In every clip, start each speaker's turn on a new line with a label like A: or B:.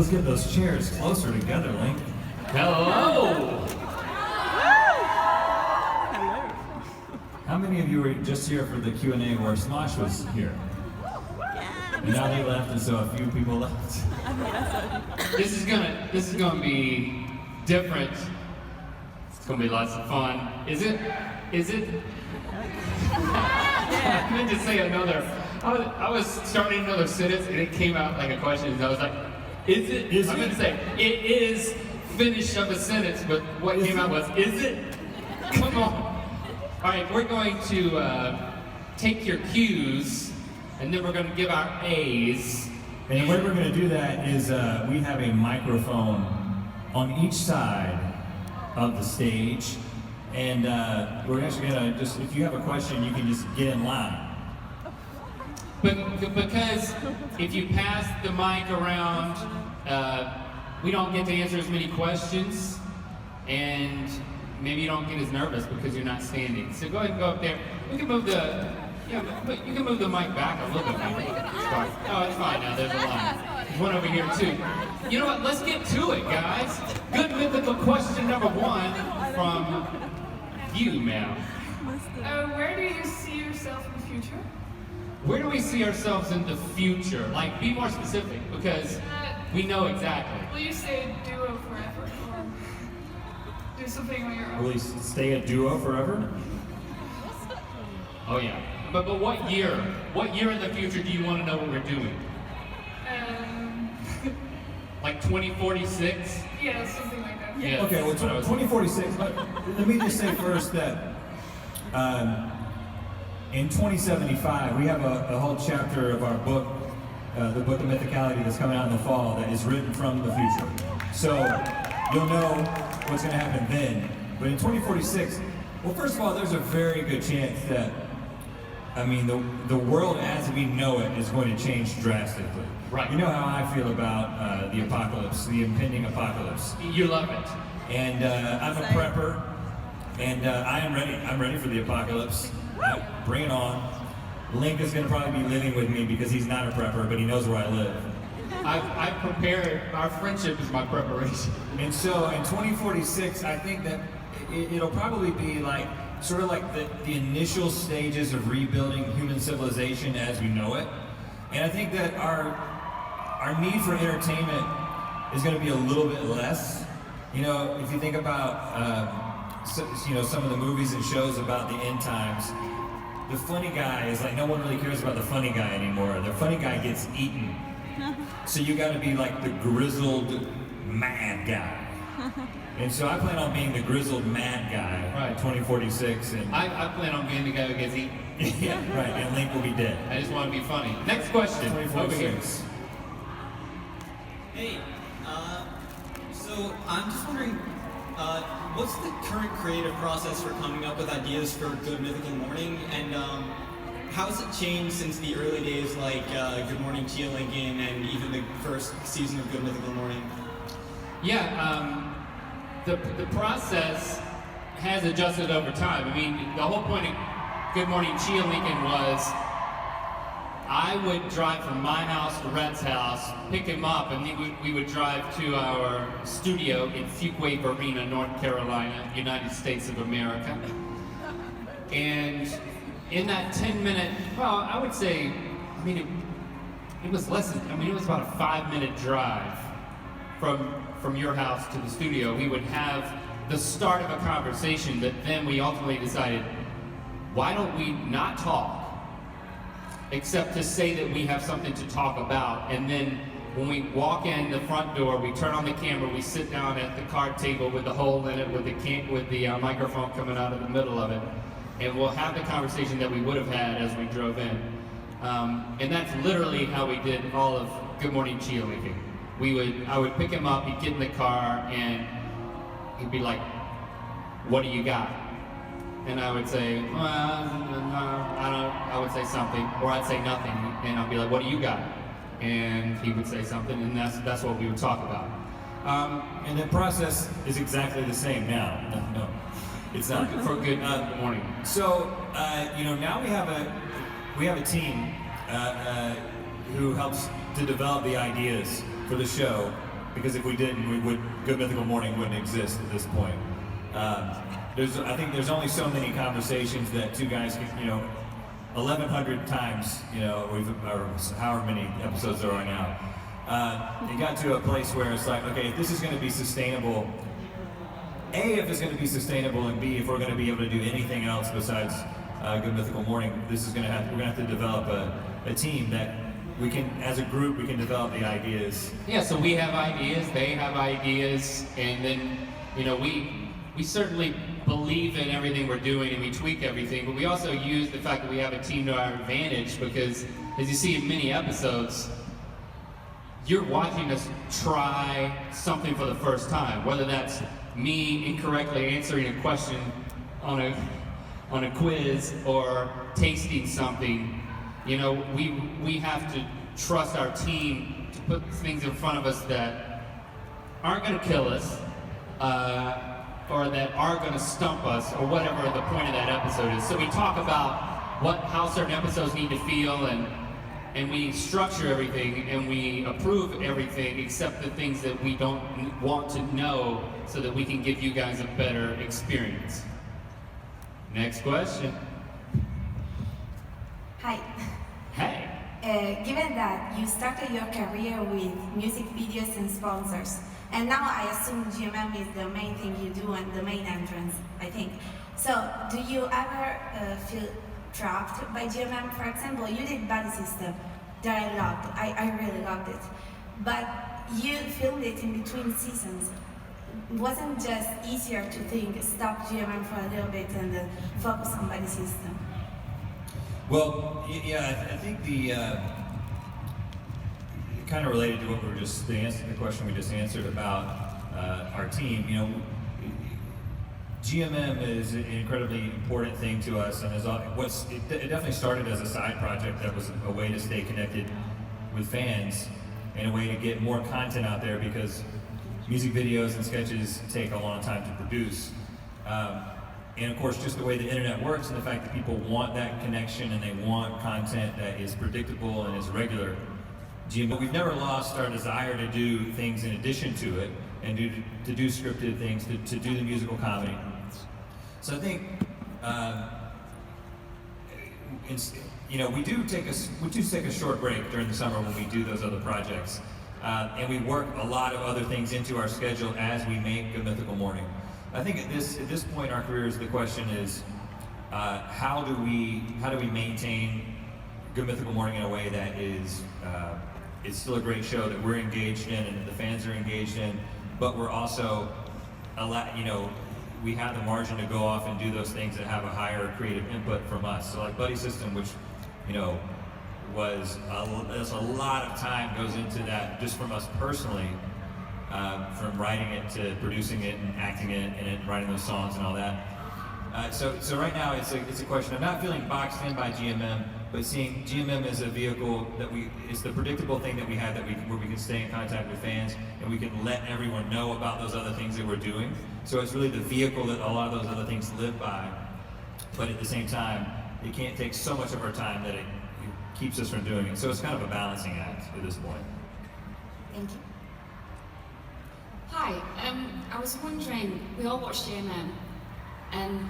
A: Let's get those chairs closer together, Link.
B: Hello!
A: How many of you were just here for the Q&A where Smosh was here? And now they left, and so a few people left.
B: This is gonna be different. It's gonna be lots of fun. Is it? I meant to say another. I was starting another sentence and it came out like a question. And I was like, is it? I meant to say it is finish of a sentence, but what came out was, is it? Come on. All right, we're going to take your Q's, and then we're going to give our A's.
A: And the way we're going to do that is we have a microphone on each side of the stage, and we're actually going to just, if you have a question, you can just get in line.
B: But because if you pass the mic around, we don't get to answer as many questions, and maybe you don't get as nervous because you're not standing. So go ahead and go up there. We can move the, you can move the mic back a little bit. Oh, it's fine now. There's a line. There's one over here too. You know what? Let's get to it, guys. Good mythical question number 1 from you, ma'am.
C: Where do you see yourself in the future?
B: Where do we see ourselves in the future? Like, be more specific, because we know exactly.
C: Will you stay a duo forever, or do something on your own?
A: Will you stay a duo forever?
B: Oh yeah. But what year? What year in the future do you want to know what we're doing? Like 2046?
C: Yeah, something like that.
B: Yeah.
A: Okay, well, 2046, let me just say first that in 2075, we have a whole chapter of our book, the Book of Mythicality, that's coming out in the fall, that is written from the future. So you'll know what's going to happen then. But in 2046, well, first of all, there's a very good chance that, I mean, the world as we know it is going to change drastically.
B: Right.
A: You know how I feel about the apocalypse, the impending apocalypse.
B: You love it.
A: And I'm a prepper, and I am ready. I'm ready for the apocalypse. Bring it on. Link is going to probably be living with me because he's not a prepper, but he knows where I live.
B: I've prepared. Our friendship is my preparation.
A: And so in 2046, I think that it'll probably be like, sort of like the initial stages of rebuilding human civilization as we know it. And I think that our need for entertainment is going to be a little bit less. You know, if you think about, some of the movies and shows about the end times, the funny guy is like, no one really cares about the funny guy anymore. The funny guy gets eaten. So you got to be like the grizzled mad guy. And so I plan on being the grizzled mad guy by 2046. And
B: I plan on being the guy who gets eaten.
A: yeah, right, and Link will be dead.
B: I just want to be funny. Next question. Over here.
D: Hey, so I'm just wondering, what's the current creative process for coming up with ideas for Good Mythical Morning, and how has it changed since the early days, like Good Morning Chia Lincoln and even the first season of Good Mythical Morning?
B: Yeah, the process has adjusted over time. I mean, the whole point of Good Morning Chia Lincoln was I would drive from my house to Rhett's house, pick him up, and we would drive to our studio in Fuquay Arena, North Carolina, United States of America. And in that 10-minute, well, I would say, I mean, it was less than, I mean, it was about a 5-minute drive from your house to the studio. We would have the start of a conversation that then we ultimately decided, why don't we not talk? Except to say that we have something to talk about. And then when we walk in the front door, we turn on the camera, we sit down at the card table with the hole in it, with the microphone coming out of the middle of it, and we'll have the conversation that we would have had as we drove in. And that's literally how we did all of Good Morning Chia Lincoln. I would pick him up, he'd get in the car, and he'd be like, "What do you got?" And I would say, "Well, I would say something," or I'd say nothing, and I'd be like, "What do you got?" And he would say something, and that's what we would talk about.
A: And the process is exactly the same now. No, it's not.
B: For Good Morning.
A: So, now we have a team who helps to develop the ideas for the show, because if we didn't, Good Mythical Morning wouldn't exist at this point. I think there's only so many conversations that two guys can, 1,100 times, or however many episodes there are now. It got to a place where it's like, okay, if this is going to be sustainable, A, if it's going to be sustainable, and B, if we're going to be able to do anything else besides Good Mythical Morning, we're going to have to develop a team that we can, as a group, we can develop the ideas.
B: Yeah, so we have ideas, they have ideas, and then, we certainly believe in everything we're doing and we tweak everything, but we also use the fact that we have a team to our advantage because, as you see in many episodes, you're watching us try something for the first time, whether that's me incorrectly answering a question on a quiz or tasting something. We have to trust our team to put things in front of us that aren't going to kill us, or that are going to stump us, or whatever the point of that episode is. So we talk about how certain episodes need to feel, and we structure everything, and we approve everything except the things that we don't want to know, so that we can give you guys a better experience. Next question.
E: Hi.
B: Hey.
E: Given that you started your career with music videos and sponsors, and now I assume GMM is the main thing you do and the main entrance, I think. So, do you ever feel trapped by GMM? For example, you did Body System that I loved. I really loved it. But you filmed it in between seasons. Wasn't just easier to think, stop GMM for a little bit and focus on Body System?
A: Well, yeah, I think kind of related to what the question we just answered about our team. GMM is an incredibly important thing to us, and it definitely started as a side project that was a way to stay connected with fans and a way to get more content out there, because music videos and sketches take a long time to produce. And of course, just the way the internet works and the fact that people want that connection and they want content that is predictable and is regular. But we've never lost our desire to do things in addition to it, and to do scripted things, to do the musical comedy. So I think, we do take a short break during the summer when we do those other projects, and we work a lot of other things into our schedule as we make Good Mythical Morning. I think at this point in our careers, the question is, how do we maintain Good Mythical Morning in a way that is it's still a great show that we're engaged in and that the fans are engaged in, but we're also we have the margin to go off and do those things that have a higher creative input from us. So like Buddy System, which there's a lot of time goes into that just from us personally, from writing it to producing it and acting it and writing those songs and all that. So right now it's a question of not feeling boxed in by GMM, but seeing GMM as a vehicle it's the predictable thing that we have where we can stay in contact with fans and we can let everyone know about those other things that we're doing. So it's really the vehicle that a lot of those other things live by, but at the same time, it can't take so much of our time that it keeps us from doing it. So it's kind of a balancing act at this point.
E: Thank you.
F: Hi, I was wondering, we all watch GMM, and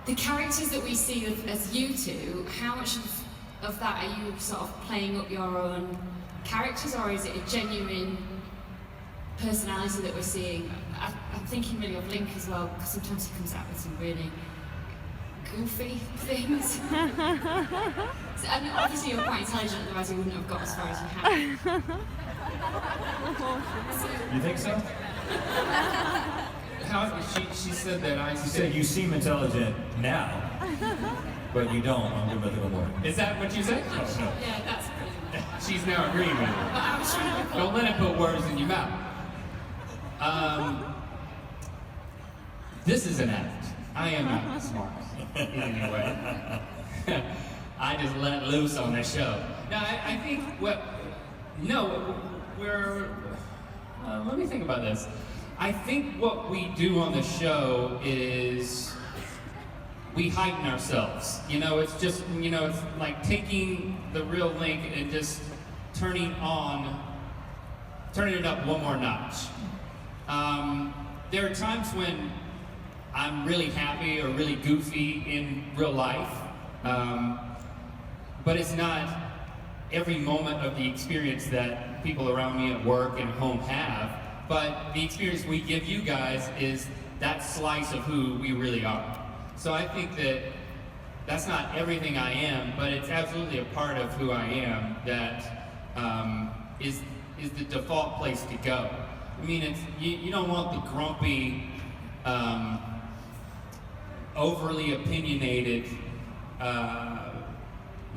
F: the characters that we see as you two, how much of that are you sort of playing up your own characters, or is it a genuine personality that we're seeing? I'm thinking really of Link as well, because sometimes he comes out with some really goofy things. And obviously you're quite intelligent, otherwise you wouldn't have got as far as you have.
A: You think so?
B: She said that
A: You said you seem intelligent now, but you don't on Good Mythical Morning.
B: Is that what you said?
A: Oh, no.
F: Yeah, that's brilliant.
B: She's now agreeing with you.
F: But I was trying to
B: Don't let it put words in your mouth. This is an act. I am not smart in any way. I just let loose on this show. No, I think let me think about this. I think what we do on the show is we heighten ourselves. It's just, it's like taking the real Link and just turning on turning it up one more notch. There are times when I'm really happy or really goofy in real life, but it's not every moment of the experience that people around me at work and home have, but the experience we give you guys is that slice of who we really are. So I think that that's not everything I am, but it's absolutely a part of who I am that is the default place to go. I mean, it's you don't want the grumpy, overly opinionated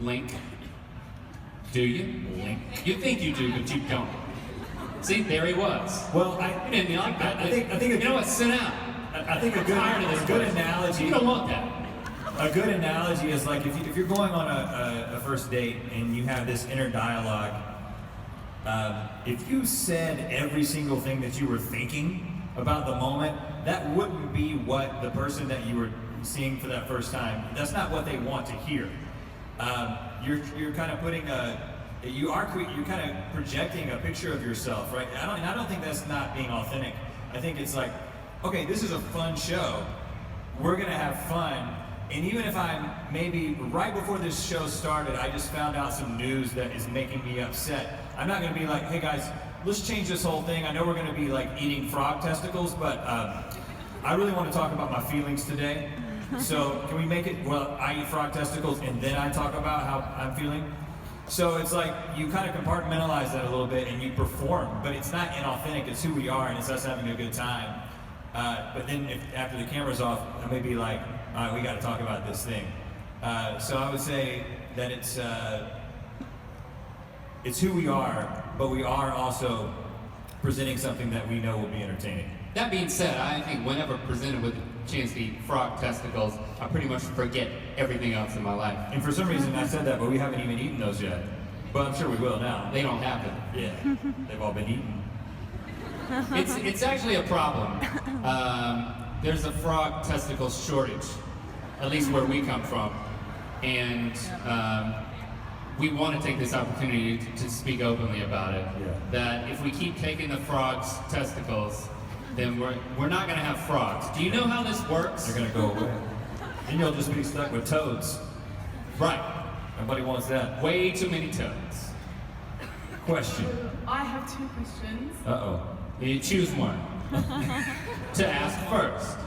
B: Link. Do you? Link. You think you do, but you don't. See, there he was.
A: Well,
B: You didn't like that.
A: I think
B: you know what? Sit down.
A: I think a good analogy.
B: You don't want that.
A: A good analogy is like if you're going on a first date and you have this inner dialogue, if you said every single thing that you were thinking about the moment, that wouldn't be what the person that you were seeing for that first time, that's not what they want to hear. You're kind of putting you're kind of projecting a picture of yourself, right? I don't think that's not being authentic. I think it's like, okay, this is a fun show. We're gonna have fun. And even if I'm maybe right before this show started, I just found out some news that is making me upset, I'm not gonna be like, hey guys, let's change this whole thing. I know we're gonna be like eating frog testicles, but I really want to talk about my feelings today. So can we make it, well, I eat frog testicles and then I talk about how I'm feeling? So it's like you kind of compartmentalize that a little bit and you perform, but it's not inauthentic, it's who we are and it's us having a good time. But then after the camera's off, I may be like, all right, we got to talk about this thing. So I would say that it's who we are, but we are also presenting something that we know will be entertaining.
B: That being said, I think whenever presented with a chance to eat frog testicles, I pretty much forget everything else in my life.
A: And for some reason I said that, but we haven't even eaten those yet. But I'm sure we will now.
B: They don't happen.
A: Yeah, they've all been eaten.
B: It's actually a problem. There's a frog testicle shortage, at least where we come from, and we want to take this opportunity to speak openly about it.
A: Yeah.
B: That if we keep taking the frogs' testicles, then we're not going to have frogs. Do you know how this works?
A: They're gonna go away. Then you'll just be stuck with toads.
B: Right.
A: Nobody wants that.
B: Way too many toads.
A: Question.
C: I have two questions.
A: Uh-oh.
B: You choose one to ask first.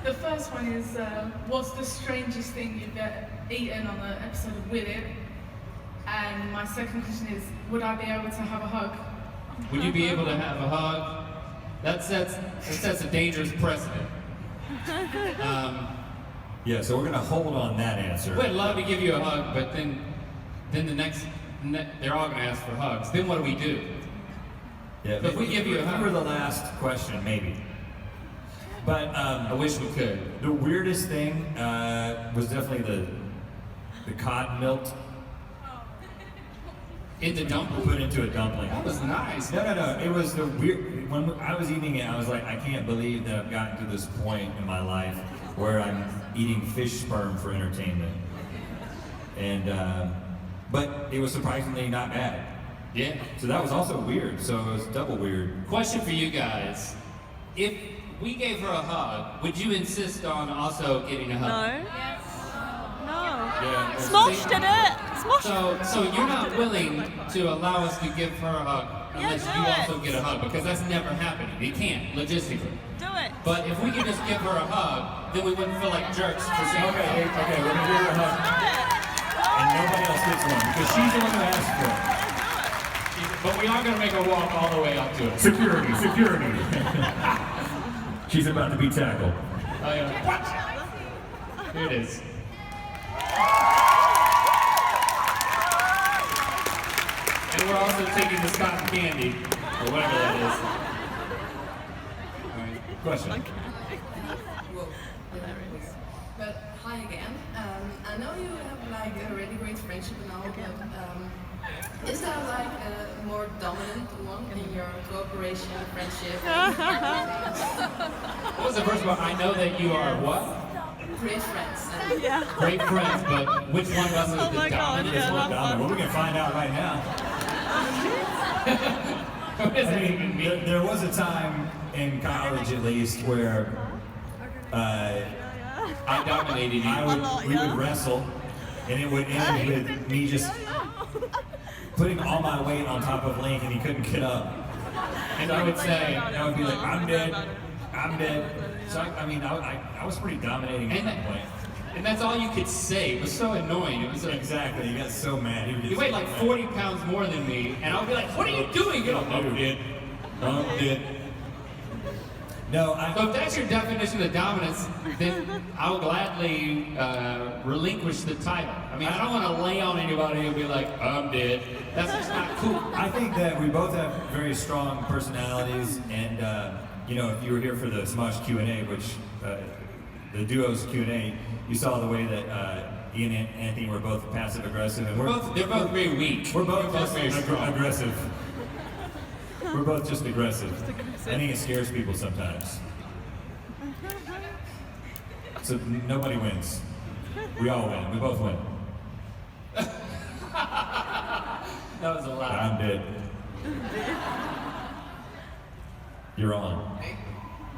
C: The first one is, what's the strangest thing you've eaten on an episode of With It? And my second question is, would I be able to have a hug?
B: Would you be able to have a hug? That sets a dangerous precedent.
A: Yeah, so we're gonna hold on that answer.
B: We'd love to give you a hug, but then they're all gonna ask for hugs. Then what do we do?
A: Yeah,
B: If we give you a hug.
A: remember the last question, maybe. But
B: I wish we could.
A: the weirdest thing was definitely the cod milk
B: In the dumpling.
A: put into a dumpling.
B: That was nice.
A: No. It was the weird. When I was eating it, I was like, I can't believe that I've gotten to this point in my life where I'm eating fish sperm for entertainment. And but it was surprisingly not bad.
B: Yeah.
A: So that was also weird. So it was double weird.
B: Question for you guys. If we gave her a hug, would you insist on also getting a hug?
G: No. No.
A: Yeah.
G: Smosh did it. Smosh.
B: So you're not willing to allow us to give her a hug unless
G: do
B: you
G: it.
B: also get a hug, because that's never happening. It can't, logistically.
G: Do it.
B: But if we could just give her a hug, then we wouldn't feel like jerks for saying
A: Okay, we're gonna give her a hug. And nobody else gets one because she's the one who asked for it.
B: But we are going to make her walk all the way up to it.
A: Security. She's about to be tackled.
B: Oh, yeah. What? Here it is. And we're also taking the cotton candy, or whatever that is. All right.
A: Question.
H: But hi again. I know you have like a really great friendship and all, but is there like a more dominant one in your cooperation, friendship?
B: What was the first one? I know that you are what?
H: Great friends. And
B: Great friends, but which one was it
G: Oh
B: the
G: my God,
B: dominant
G: yeah,
B: one?
G: that's
A: Well, we can find out right now.
B: What does
A: I
B: that
A: mean,
B: even mean?
A: there was a time in college, at least, where
B: I dominated you.
A: we would wrestle, and it would end with me just putting all my weight on top of Link, and he couldn't get up.
B: And I would say,
A: I would be like, I'm dead. So I was pretty dominating at that point.
B: and that's all you could say. It was so annoying. It was like,
A: Exactly. He got so mad. He would
B: you
A: just
B: weighed like 40 pounds more than me, and I would be like, what are you doing? You're like, I'm dead.
A: No,
B: So if that's your definition of dominance, then I'll gladly relinquish the title. I mean, I don't want to lay on anybody and be like, I'm dead. That's just not cool.
A: I think that we both have very strong personalities, and if you were here for the Smosh Q&A, which the duo's Q&A, you saw the way that Ian and Anthony were both passive aggressive, and
B: They're both very weak.
A: we're both
B: They're
A: just
B: very strong.
A: aggressive. We're both just aggressive. I think it scares people sometimes. So nobody wins. We all win. We both win.
B: That was a lot.
A: I'm dead. You're on.
I: Hey,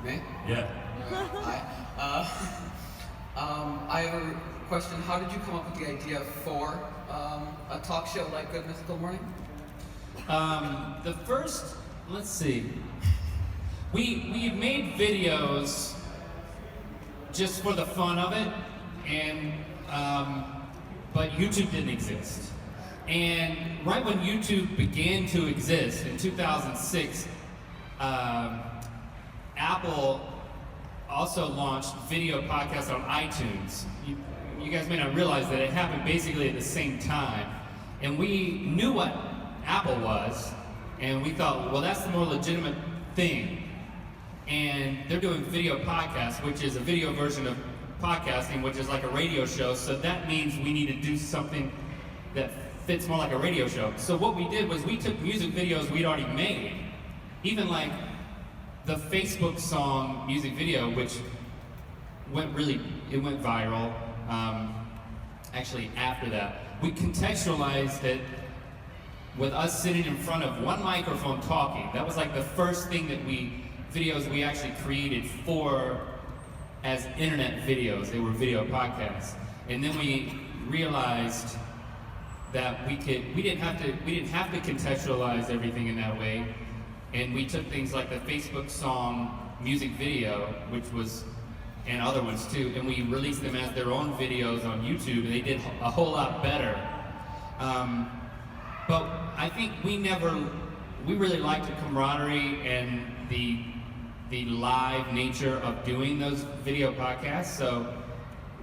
I: me?
A: Yeah.
I: Hi. I have a question. How did you come up with the idea for a talk show like Good Mythical Morning?
B: The first, let's see. We made videos just for the fun of it, and but YouTube didn't exist. And right when YouTube began to exist in 2006, Apple also launched video podcasts on iTunes. You guys may not realize that it happened basically at the same time. And we knew what Apple was, and we thought, well, that's the more legitimate thing. And they're doing video podcasts, which is a video version of podcasting, which is like a radio show. So that means we need to do something that fits more like a radio show. So what we did was we took music videos we'd already made, even like the Facebook song music video, which went viral. Actually, after that, we contextualized it with us sitting in front of one microphone talking. That was like the first thing that videos we actually created for as internet videos. They were video podcasts. And then we realized that we didn't have to contextualize everything in that way. And we took things like the Facebook song music video, and other ones too, and we released them as their own videos on YouTube, and they did a whole lot better. But I think we really liked the camaraderie and the live nature of doing those video podcasts, so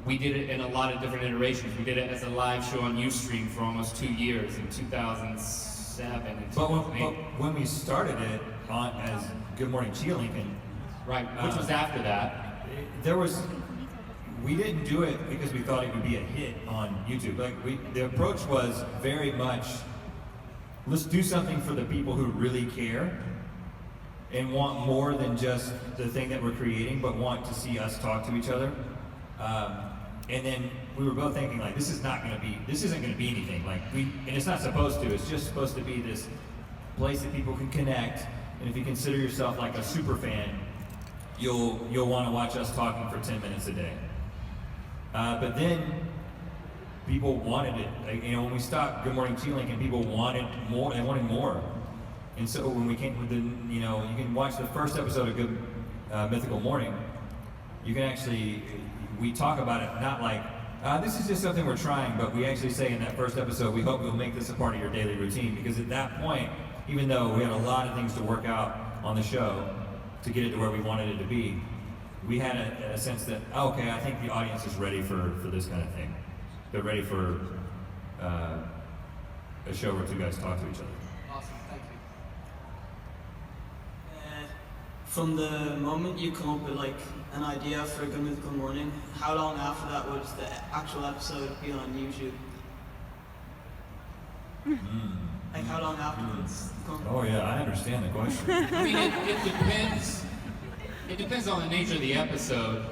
B: we did it in a lot of different iterations. We did it as a live show on Ustream for almost 2 years, in 2007 and 2008.
A: But when we started it as Good Morning Chia Lincoln,
B: Right, which was after that.
A: We didn't do it because we thought it would be a hit on YouTube. The approach was very much, let's do something for the people who really care and want more than just the thing that we're creating, but want to see us talk to each other. And then we were both thinking, this isn't going to be anything. And it's not supposed to. It's just supposed to be this place that people can connect. And if you consider yourself like a super fan, you'll want to watch us talking for 10 minutes a day. But then people wanted it. When we stopped Good Morning Chia Lincoln, people wanted more. They wanted more. And so when we came with you can watch the first episode of Good Mythical Morning. You can we talk about it not like, this is just something we're trying, but we actually say in that first episode, we hope you'll make this a part of your daily routine. Because at that point, even though we had a lot of things to work out on the show to get it to where we wanted it to be, we had a sense that, okay, I think the audience is ready for this kind of thing. They're ready for a show where two guys talk to each other.
I: Awesome, thank you.
J: From the moment you come up with an idea for a Good Mythical Morning, how long after that would the actual episode be on YouTube? How long afterwards?
A: Oh yeah, I understand the question.
B: I mean, it depends. It depends on the nature of the episode.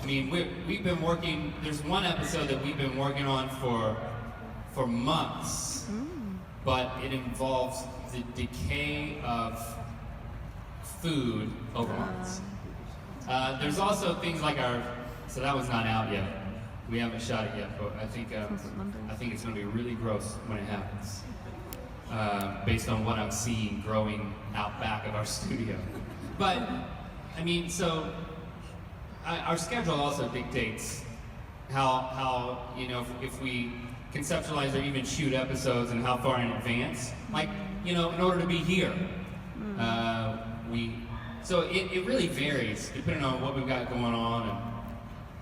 B: I mean, we've been working. There's one episode that we've been working on for months, but it involves the decay of food over months. There's also things like so that one's not out yet. We haven't shot it yet, but I think it's going to be really gross when it happens, based on what I'm seeing growing out back of our studio. But I mean, so our schedule also dictates how if we conceptualize or even shoot episodes and how far in advance. Like, in order to be here, so it really varies depending on what we've got going on and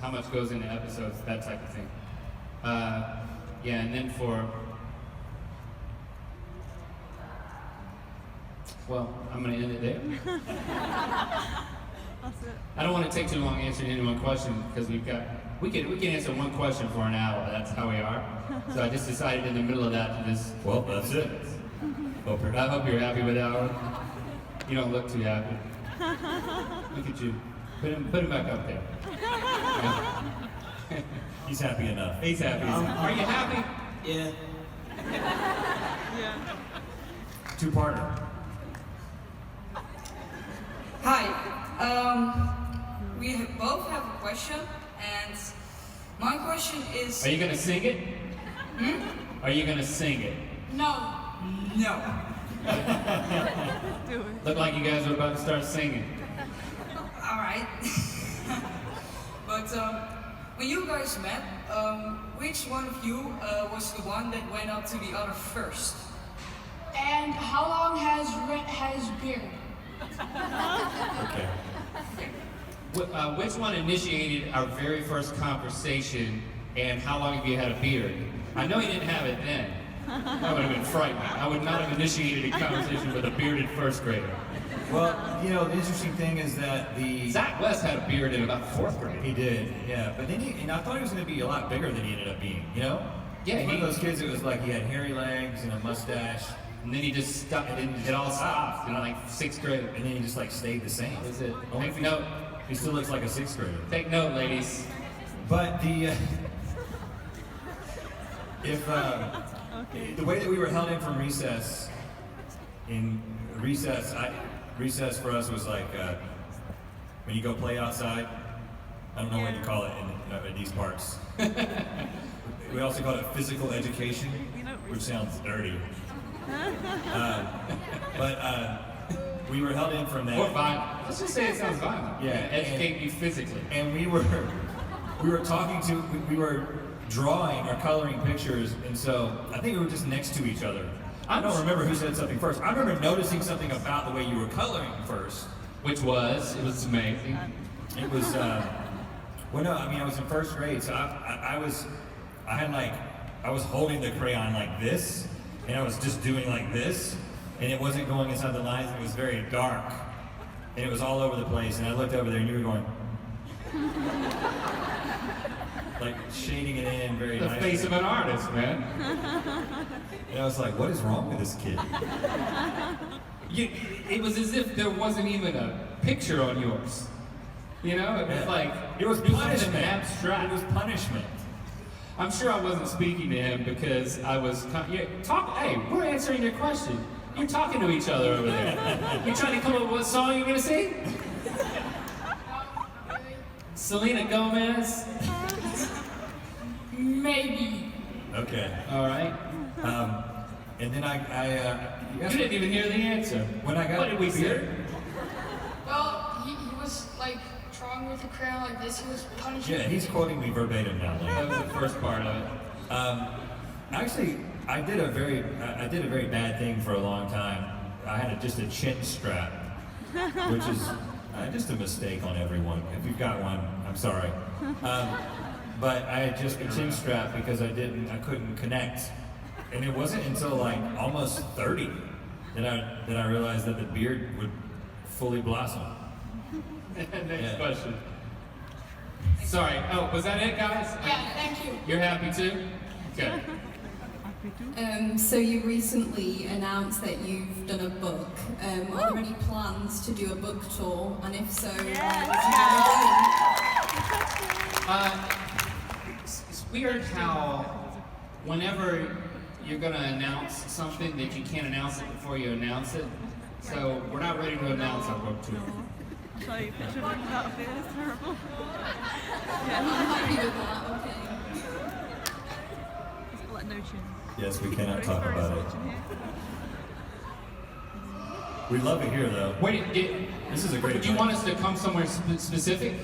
B: how much goes into episodes, that type of thing. And then I'm gonna end it there.
G: That's it.
B: I don't want to take too long answering any one question because we can answer one question for an hour. That's how we are. So I just decided in the middle of that to just.
A: Well, that's it.
B: I hope you're happy with that one. You don't look too happy. Look at you. Put him back up there.
A: He's happy enough.
B: He's happy. Are you happy?
J: Yeah.
G: Yeah.
A: Two-parter.
K: Hi. We both have a question, and my question is.
B: Are you gonna sing it? Are you gonna sing it?
K: No. No.
G: Do it.
B: Look like you guys are about to start singing.
K: All right. But when you guys met, which one of you was the one that went up to the other first?
L: And how long has Rhett had his beard?
A: Okay.
B: Which one initiated our very first conversation, and how long have you had a beard? I know he didn't have it then. That would have been frightening. I would not have initiated a conversation with a bearded first grader.
A: Well, the interesting thing is that
B: Zach West had a beard in about 4th grade.
A: He did, yeah. But then and I thought he was going to be a lot bigger than he ended up being,
B: Yeah,
A: He's one of those kids that was like he had hairy legs and a mustache.
B: And then he just stuck, and then it all stopped in like 6th grade.
A: And then he just like stayed the same.
B: That was it.
A: Only
B: Take note.
A: He still looks like a 6th grader.
B: Take note, ladies.
A: But the way that we were held in from recess, recess for us was like when you go play outside. I don't know what you call it in these parts. We also call it physical education, which sounds dirty. But we were held in from that.
B: Or violent. Let's just say it sounds violent.
A: Yeah,
B: educate you physically.
A: And we were drawing or coloring pictures, and so I think we were just next to each other. I don't remember who said something first. I remember noticing something about the way you were coloring first.
B: It was amazing.
A: It was, I was in 1st grade, so I was holding the crayon like this, and I was just doing like this, and it wasn't going inside the lines, and it was very dark, and it was all over the place, and I looked over there, and you were going, like shading it in very nicely.
B: The face of an artist, man.
A: And I was like, what is wrong with this kid?
B: It was as if there wasn't even a picture on yours. It was like
A: it was punishment.
B: Abstract.
A: It was punishment.
B: I'm sure I wasn't speaking to him because I was Hey, we're answering your question. You're talking to each other over there. You're trying to come up with what song you're gonna sing? Selena Gomez?
L: Maybe.
A: Okay.
B: All right.
A: And then
B: you didn't even hear the answer.
A: When I got
B: what did we say?
L: Well, he was like drawing with a crayon like this. He was punishing.
A: Yeah, he's quoting me verbatim now.
B: That was the first part of it.
A: Actually, I did a very bad thing for a long time. I had just a chin strap, which is just a mistake on everyone. If you've got one, I'm sorry. But I had just a chin strap because I couldn't connect. And it wasn't until like almost 30 that I realized that the beard would fully blossom.
B: Next question. Sorry. Oh, was that it, guys?
L: Yeah, thank you.
B: You're happy too? Okay.
H: So you recently announced that you've done a book. Are there any plans to do a book tour? And if so,
B: It's weird how whenever you're gonna announce something that you can't announce it before you announce it. So we're not ready to announce our book tour.
G: I'll show you a picture of him without a beard. It's terrible.
F: I'm happy with that, okay.
G: He's got like no chin.
A: Yes, we cannot
G: He's
A: talk
G: very
A: about it.
G: small chin here.
A: We love it here, though.
B: Wait,
A: this is a great.
B: Would you want us to come somewhere specific?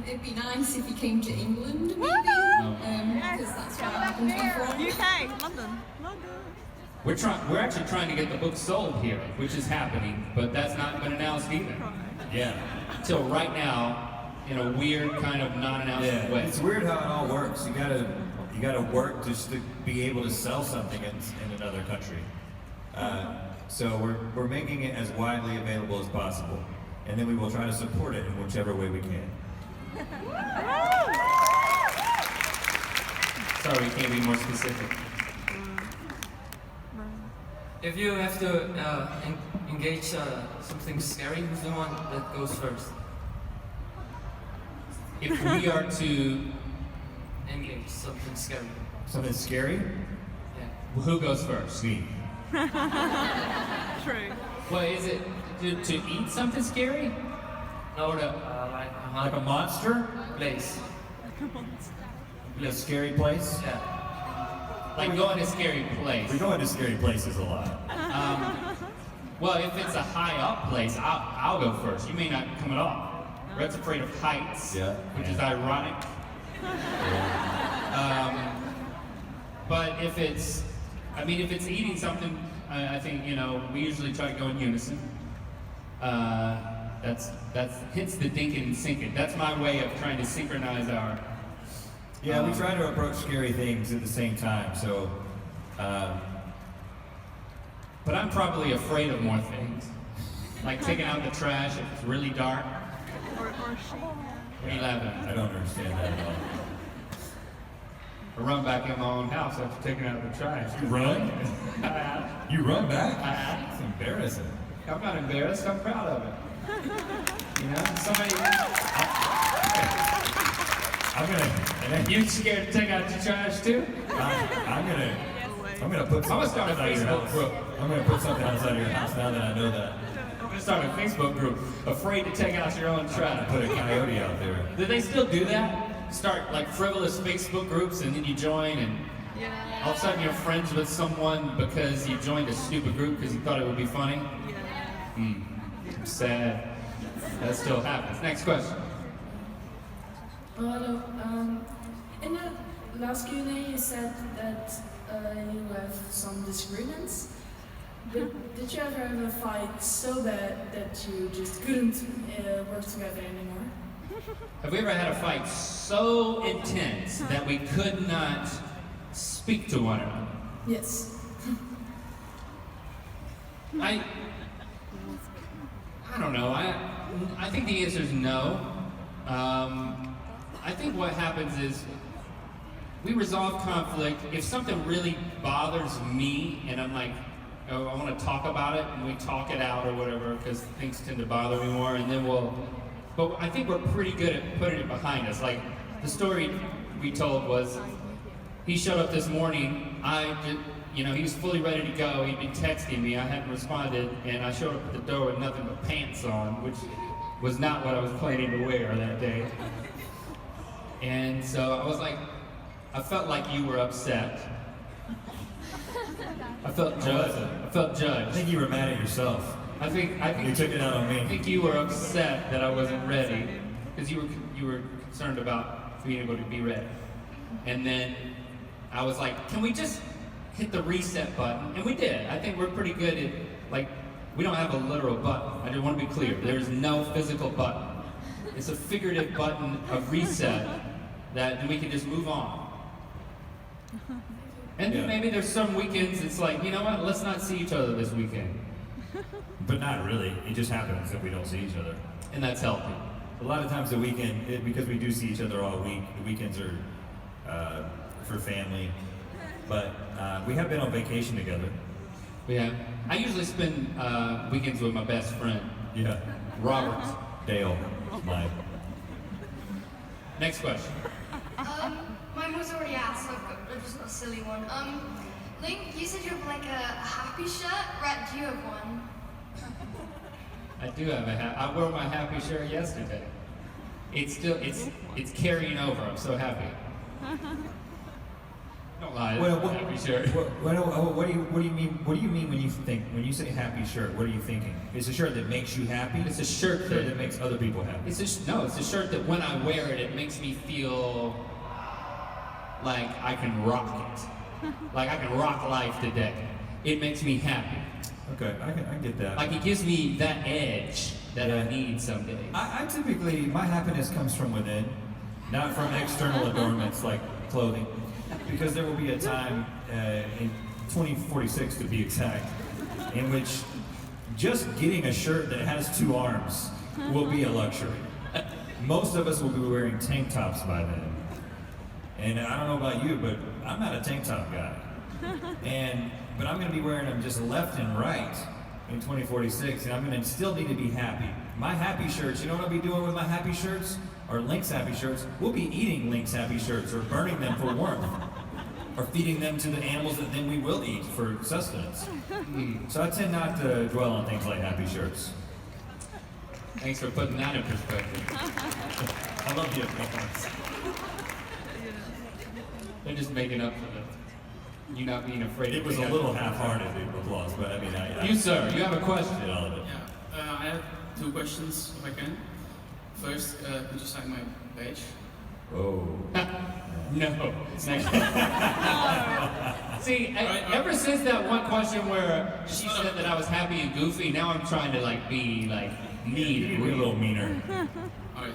F: It'd be nice if you came to England, maybe. Because that's where I happen to be from.
G: UK, London.
B: We're actually trying to get the book sold here, which is happening, but that's not been announced either.
A: Yeah.
B: Till right now, in a weird kind of non-announced way.
A: It's weird how it all works. You gotta work just to be able to sell something in another country. So we're making it as widely available as possible, and then we will try to support it in whichever way we can.
B: Sorry, we can't be more specific.
M: If you have to engage something scary, who's the one that goes first?
B: If we are to
M: engage something scary.
A: Something scary?
M: Yeah.
B: Who goes first?
A: Me.
G: True.
B: Well, is it to eat something scary?
M: No,
A: Like a monster?
M: place.
A: A scary place?
M: Yeah.
B: Like going to a scary place.
A: We go into scary places a lot.
B: Well, if it's a high up place, I'll go first. You may not come at all. Rhett's afraid of heights, which is ironic. But if it's eating something, I think, we usually try to go in unison. That's hits the dinking and sinking. That's my way of trying to synchronize our.
A: Yeah, we try to approach scary things at the same time. So,
B: but I'm probably afraid of more things, like taking out the trash if it's really dark.
G: Or a sheep.
B: What are you laughing at?
A: I don't understand that at all.
B: I run back in my own house after taking out the trash.
A: You run? You run back? It's embarrassing.
B: I'm not embarrassed. I'm proud of it. Somebody. You scared to take out your trash too?
A: I'm gonna put something
B: start a
A: outside your
B: Facebook
A: house.
B: group.
A: I'm gonna put something outside your house now that I know that.
B: I'm gonna start a Facebook group. Afraid to take out your own trash.
A: Put a coyote out there.
B: Do they still do that? Start like frivolous Facebook groups and then you join and all of a sudden you're friends with someone because you joined a stupid group because you thought it would be funny? I'm sad. That still happens. Next question.
N: Hello. In the last Q&A you said that you have some disagreements. But did you ever have a fight so bad that you just couldn't work together anymore?
B: Have we ever had a fight so intense that we could not speak to one another?
N: Yes.
B: I don't know. I think the answer is no. I think what happens is we resolve conflict. If something really bothers me and I'm like, oh, I want to talk about it, and we talk it out or whatever, because things tend to bother me more, and then but I think we're pretty good at putting it behind us. Like, the story we told was, he showed up this morning, he was fully ready to go, he'd been texting me, I hadn't responded, and I showed up at the door with nothing but pants on, which was not what I was planning to wear that day. And so I was like, I felt like you were upset. I felt judged.
A: I think you were mad at yourself.
B: I think
A: you took it out on me.
B: I think you were upset that I wasn't ready because you were concerned about being able to be ready. And then I was like, can we just hit the reset button? And we did. I think we're pretty good at, like, we don't have a literal button. I just want to be clear. There's no physical button. It's a figurative button of reset that we can just move on. And then maybe there's some weekends it's like, you know what, let's not see each other this weekend.
A: But not really. It just happens that we don't see each other.
B: And that's healthy.
A: A lot of times the weekend, because we do see each other all week, the weekends are for family. But we have been on vacation together.
B: We have. I usually spend weekends with my best friend.
A: Yeah.
B: Robert.
A: Dale. Mike.
B: Next question.
L: Mine was already asked, so I've just got a silly one. Link, you said you have like a happy shirt. Rhett, do you have one?
B: I do have I wore my happy shirt yesterday. It's still, it's carrying over. I'm so happy. Don't lie, it's a happy shirt.
A: What do you mean? What do you mean when you say happy shirt? What are you thinking? It's a shirt that makes you happy.
B: It's a shirt
A: that makes other people happy.
B: It's a shirt that when I wear it, it makes me feel like I can rock it. Like I can rock life today. It makes me happy.
A: Okay, I get that.
B: Like it gives me that edge that I need some days.
A: I typically, my happiness comes from within, not from external adornments like clothing. Because there will be a time in 2046 to be exact, in which just getting a shirt that has 2 arms will be a luxury. Most of us will be wearing tank tops by then. And I don't know about you, but I'm not a tank top guy. But I'm gonna be wearing them just left and right in 2046, and I'm gonna still need to be happy. My happy shirts, you know what I'll be doing with my happy shirts? Or Link's happy shirts? We'll be eating Link's happy shirts or burning them for warmth. Or feeding them to the animals that then we will eat for sustenance. So I tend not to dwell on things like happy shirts.
B: Thanks for putting that in perspective.
A: I love the applause.
B: They're just making up for you not being afraid.
A: It was a little half-hearted applause, but I mean,
B: you sir, you have a question.
A: All of it.
O: Yeah, I have 2 questions if I can. First, could you sign my badge?
A: Oh.
B: No. See, ever since that one question where she said that I was happy and goofy, now I'm trying to like be like mean.
A: We're a little meaner.
O: Alright.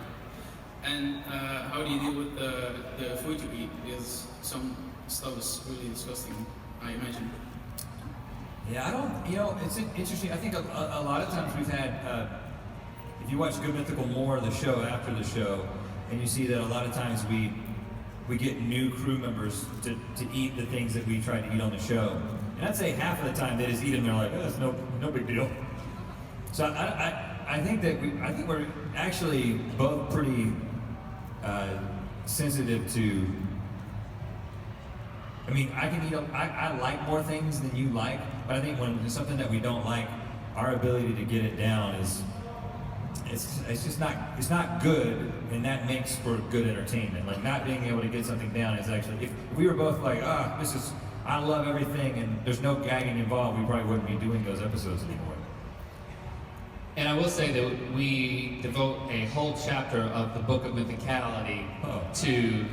O: And how do you deal with the food you eat? Because some stuff is really disgusting, I imagine.
A: Yeah, I don't, you know, it's interesting. I think a lot of times we've had, if you watch Good Mythical More, the show after the show, and you see that a lot of times we get new crew members to eat the things that we try to eat on the show. And I'd say half of the time they just eat them, they're like, oh, it's no big deal. So I think that we're actually both pretty sensitive to, I mean, I like more things than you like, but I think when there's something that we don't like, our ability to get it down is, it's just not good, and that makes for good entertainment. Like not being able to get something down is actually, if we were both like, I love everything and there's no gagging involved, we probably wouldn't be doing those episodes anymore.
B: And I will say that we devote a whole chapter of the Book of Mythicality to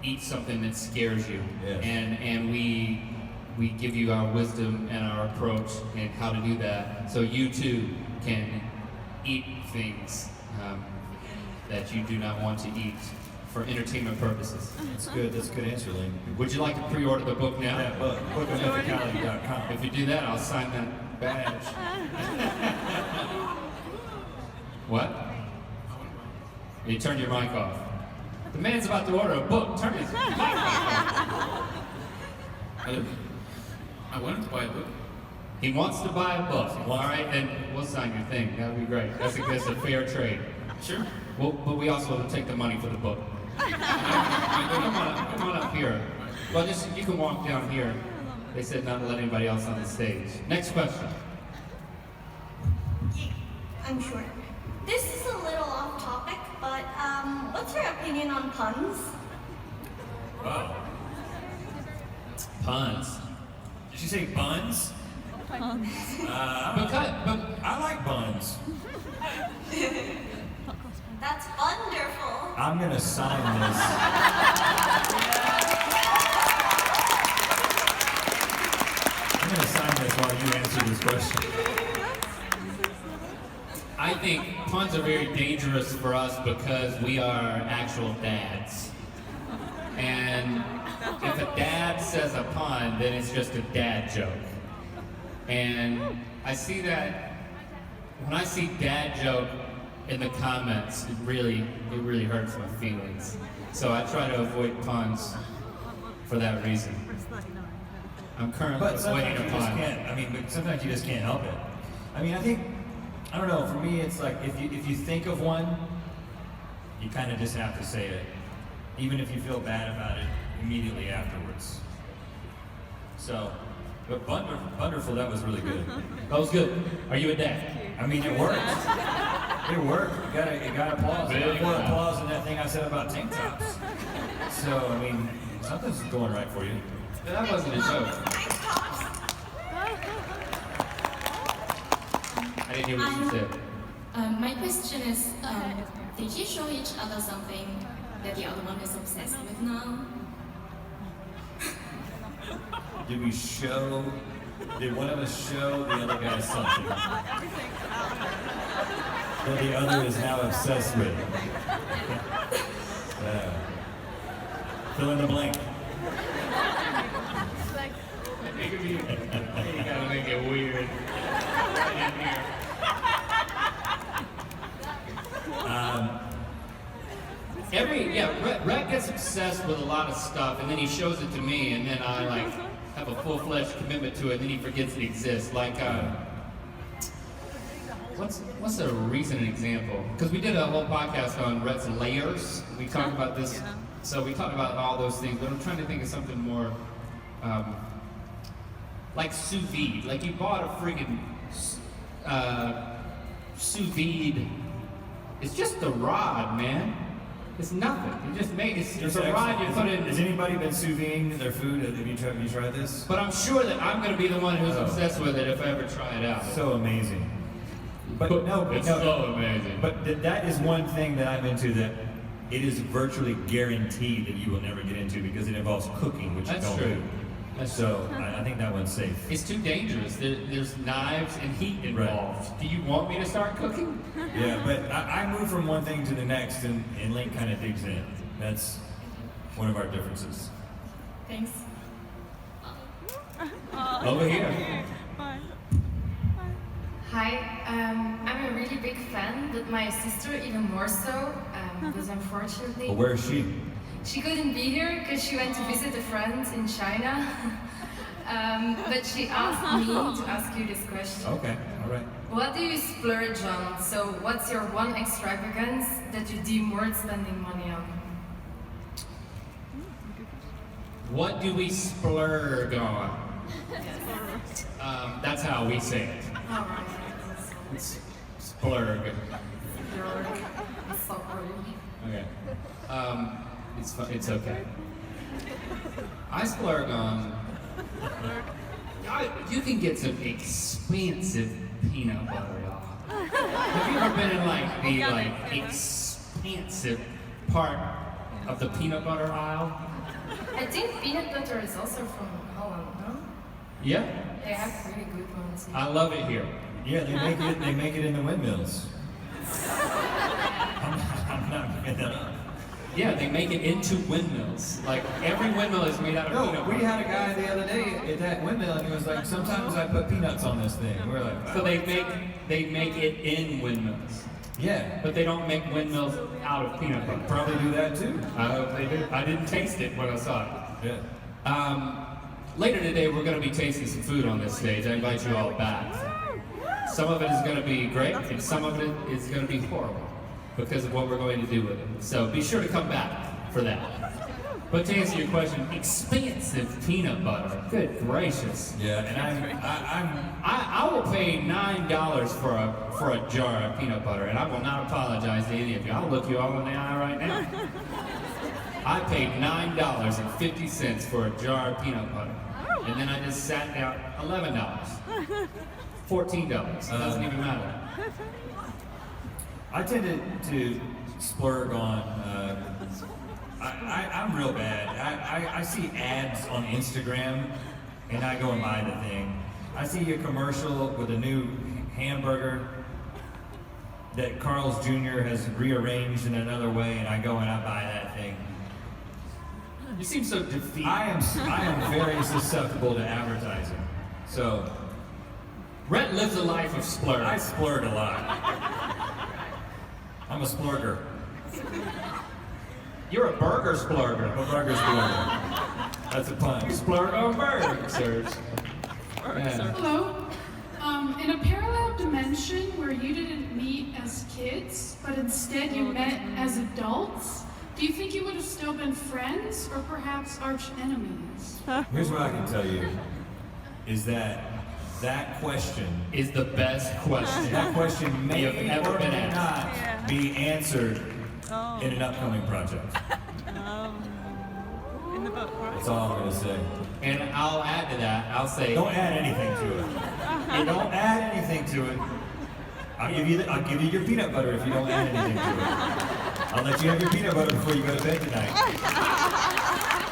B: eat something that scares you.
A: Yes.
B: And we give you our wisdom and our approach and how to do that, so you too can eat things that you do not want to eat for entertainment purposes.
A: That's good answer, Link.
B: Would you like to pre-order the book now?
A: Yeah, bookofmythicality.com.
B: If you do that, I'll sign that badge. What? You turn your mic off. The man's about to order a book. Turn his mic off.
O: Hello? I wanted to buy a book.
B: He wants to buy a book. All right, then we'll sign your thing. That would be great. That's a fair trade.
O: Sure.
B: Well, but we also will take the money for the book. Come on up here. Well, you can walk down here. They said not to let anybody else on the stage. Next question.
P: I'm sure. This is a little off topic, but what's your opinion on puns?
A: Wow. Puns. Did she say buns?
P: Puns.
A: I like buns.
P: That's wonderful.
A: I'm gonna sign this. I'm gonna sign this while you answer this question.
B: I think puns are very dangerous for us because we are actual dads. And if a dad says a pun, then it's just a dad joke. And I see that, when I see dad joke in the comments, it really hurts my feelings. So I try to avoid puns for that reason. I'm currently avoiding a pun.
A: But sometimes you just can't help it. I mean, I don't know, for me it's like, if you think of one, you kind of just have to say it. Even if you feel bad about it immediately afterwards. So, but wonderful, that was really good.
B: That was good. Are you a dad?
A: I mean, it worked. It worked. You got applause. I got more applause than that thing I said about tank tops. So, I mean, something's going right for you.
B: That wasn't a joke. I didn't hear what you said.
Q: My question is, did you show each other something that the other one is obsessed with now?
A: Did one of us show the other guy something that the other is now obsessed with? Fill in the blank.
B: You gotta make it weird. Rhett gets obsessed with a lot of stuff, and then he shows it to me, and then I like have a full-fledged commitment to it, and then he forgets it exists. Like, what's a recent example? Because we did a whole podcast on Rhett's layers. We talked about this, so we talked about all those things. But I'm trying to think of something more, like sous vide. Like you bought a freaking sous vide. It's just a rod, man. It's nothing. You just make it. It's a rod you put in.
A: Has anybody been sous videing their food? Have you tried this?
B: But I'm sure that I'm going to be the one who's obsessed with it if I ever try it out.
A: So amazing. But
B: it's so amazing.
A: But that is one thing that I'm into that it is virtually guaranteed that you will never get into because it involves cooking, which
B: That's
A: you don't
B: true.
A: do.
B: That's
A: so I think that one's safe.
B: It's too dangerous. There's knives and heat involved.
A: Right.
B: Do you want me to start cooking?
A: Yeah, but I move from one thing to the next, and Link kind of digs in. That's one of our differences.
Q: Thanks.
B: Over here.
G: Bye.
R: Hi, I'm a really big fan, but my sister even more so, because unfortunately...
A: Well, where is she?
R: She couldn't be here because she went to visit a friend in China. But she asked me to ask you this question.
A: Okay, all right.
R: What do you splurge on? So what's your one extravagance that you deem worth spending money on?
B: What do we splurge on? That's how we say it.
R: All right.
B: It's splurge. Okay. It's okay. I splurge on. You can get some expensive peanut butter, y'all. Have you ever been in like the expensive part of the peanut butter aisle?
R: I think peanut butter is also from Holland, no?
B: Yeah.
R: They have really good ones.
B: I love it here.
A: Yeah, they make it in the windmills. I'm not making that up.
B: Yeah, they make it into windmills. Like every windmill is made out of peanut butter.
A: We had a guy the other day at that windmill, and he was like, "Sometimes I put peanuts on this thing." We're like,
B: So they make it in windmills.
A: Yeah.
B: But they don't make windmills out of peanut butter.
A: Probably do that too.
B: I hope they do. I didn't taste it when I saw it.
A: Yeah.
B: Later today, we're going to be tasting some food on this stage. I invite you all back. Some of it is going to be great, and some of it is going to be horrible because of what we're going to do with it. So be sure to come back for that. But to answer your question, expensive peanut butter. Good gracious.
A: Yeah, and
B: I will pay $9 for a jar of peanut butter, and I will not apologize to any of you. I'll look you all in the eye right now. I paid $9.50 for a jar of peanut butter, and then I just sat down. $11, $14. It doesn't even matter.
A: I tended to splurge on. I'm real bad. I see ads on Instagram, and I go and buy the thing. I see a commercial with a new hamburger that Carl's Jr. has rearranged in another way, and I go and I buy that thing.
B: You seem so defeated.
A: I am very susceptible to advertising. So,
B: Rhett lives a life of splurge.
A: I splurge a lot. I'm a splurger.
B: You're a burger splurger.
A: I'm a burger splurger. That's a pun.
B: You splurge on burgers, Serge.
S: Hello. In a parallel dimension where you didn't meet as kids, but instead you met as adults, do you think you would have still been friends or perhaps arch enemies?
A: Here's what I can tell you, is that that question
B: is the best question.
A: That question may
B: You've ever
A: or
B: been
A: may
B: asked.
A: not be answered in an upcoming project.
G: In the book, right?
A: That's all I'm gonna say.
B: And I'll add to that. I'll say,
A: Don't add anything to it. Don't add anything to it. I'll give you your peanut butter if you don't add anything to it. I'll let you have your peanut butter before you go to bed tonight.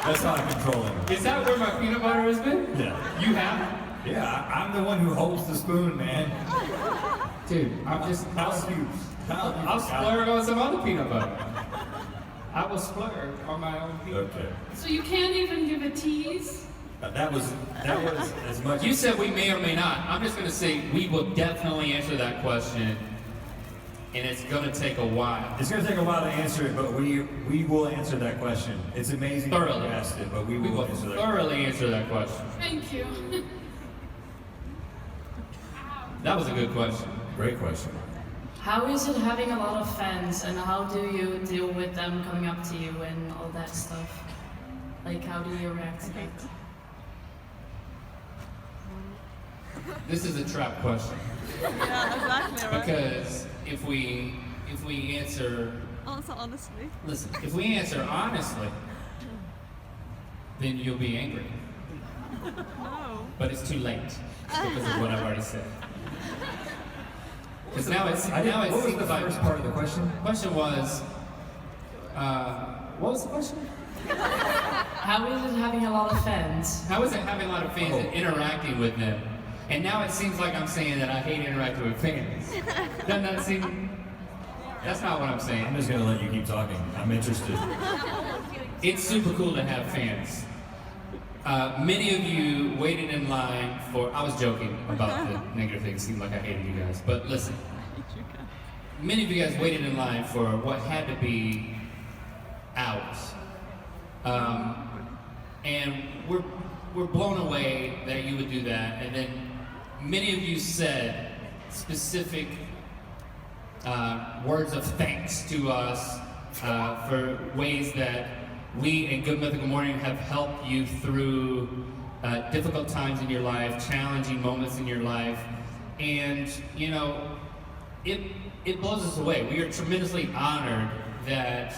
A: That's how I control it.
B: Is that where my peanut butter has been?
A: Yeah.
B: You have?
A: Yeah, I'm the one who holds the spoon, man.
B: Dude, I'll splurge on some other peanut butter. I will splurge on my own peanut butter.
A: Okay.
S: So you can't even give a tease?
A: That was as much.
B: You said we may or may not. I'm just gonna say we will definitely answer that question, and it's gonna take a while.
A: It's gonna take a while to answer it, but we will answer that question. It's amazing that
B: Thoroughly.
A: you asked it, but we will answer that.
B: Thoroughly answer that question.
S: Thank you.
B: That was a good question.
A: Great question.
T: How is it having a lot of fans, and how do you deal with them coming up to you and all that stuff? Like, how do you react to that?
B: This is a trap question.
G: Yeah, exactly, right?
B: Because if we answer,
G: Answer honestly.
B: listen, if we answer honestly, then you'll be angry.
G: No.
B: But it's too late because of what I've already said. Because now it's
A: what was
B: seems
A: the
B: like
A: first part of the question?
B: Question was, what was the question?
T: How is it having a lot of fans?
B: How is it having a lot of fans and interacting with them? And now it seems like I'm saying that I hate interacting with fans. Doesn't that seem? That's not what I'm saying.
A: I'm just gonna let you keep talking. I'm interested.
B: It's super cool to have fans. Many of you waited in line for. I was joking about the negative thing. It seemed like I hated you guys, but listen. Many of you guys waited in line for what had to be hours, and we're blown away that you would do that. And then many of you said specific words of thanks to us for ways that we in Good Mythical Morning have helped you through difficult times in your life, challenging moments in your life, and you know, it blows us away. We are tremendously honored that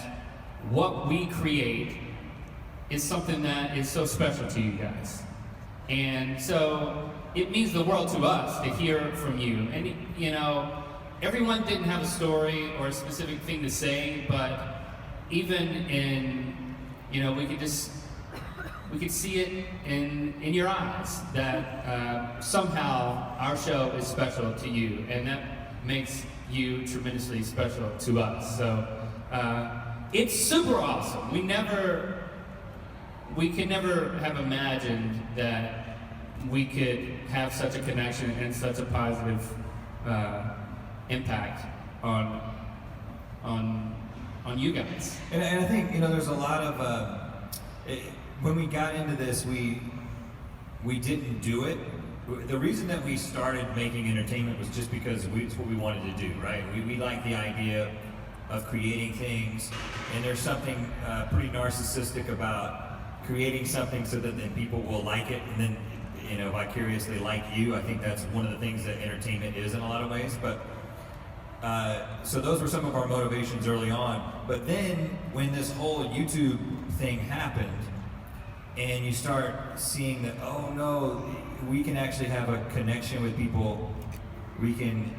B: what we create is something that is so special to you guys, and so it means the world to us to hear from you. And you know, everyone didn't have a story or a specific thing to say, but even in, you know, we could see it in your eyes that somehow our show is special to you, and that makes you tremendously special to us. So it's super awesome. We could never have imagined that we could have such a connection and such a positive impact on you guys.
A: And I think, you know, there's a lot of when we got into this, we didn't do it. The reason that we started making entertainment was just because it's what we wanted to do, right? We like the idea of creating things, and there's something pretty narcissistic about creating something so that then people will like it, and then, you know, vicariously like you. I think that's one of the things that entertainment is in a lot of ways. But so those were some of our motivations early on. But then when this whole YouTube thing happened, and you start seeing that, oh no, we can actually have a connection with people. We can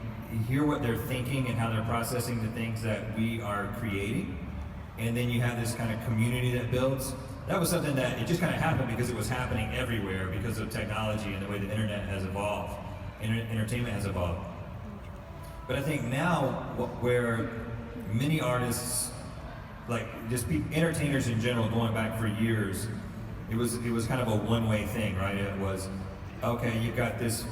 A: hear what they're thinking and how they're processing the things that we are creating. And then you have this kind of community that builds. That was something that it just kind of happened because it was happening everywhere because of technology and the way the internet has evolved, entertainment has evolved. But I think now, where many artists, like just entertainers in general, going back for years, it was kind of a one-way thing, right? It was, okay, you've got this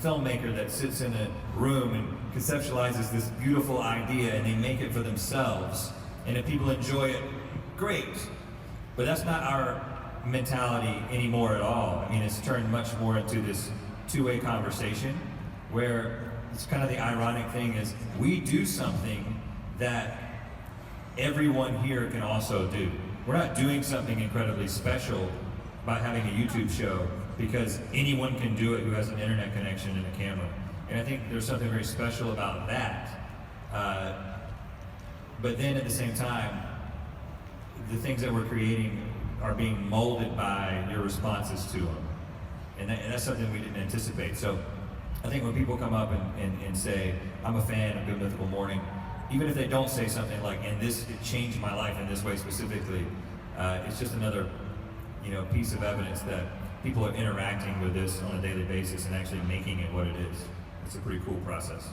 A: filmmaker that sits in a room and conceptualizes this beautiful idea, and they make it for themselves, and if people enjoy it, great. But that's not our mentality anymore at all. I mean, it's turned much more into this two-way conversation, where it's kind of the ironic thing is we do something that everyone here can also do. We're not doing something incredibly special by having a YouTube show because anyone can do it who has an internet connection and a camera. And I think there's something very special about that. But then at the same time, the things that we're creating are being molded by your responses to them. And that's something we didn't anticipate. So I think when people come up and say, I'm a fan of Good Mythical Morning, even if they don't say something like, and this it changed my life in this way specifically, it's just another piece of evidence that people are interacting with this on a daily basis and actually making it what it is. It's a pretty cool process.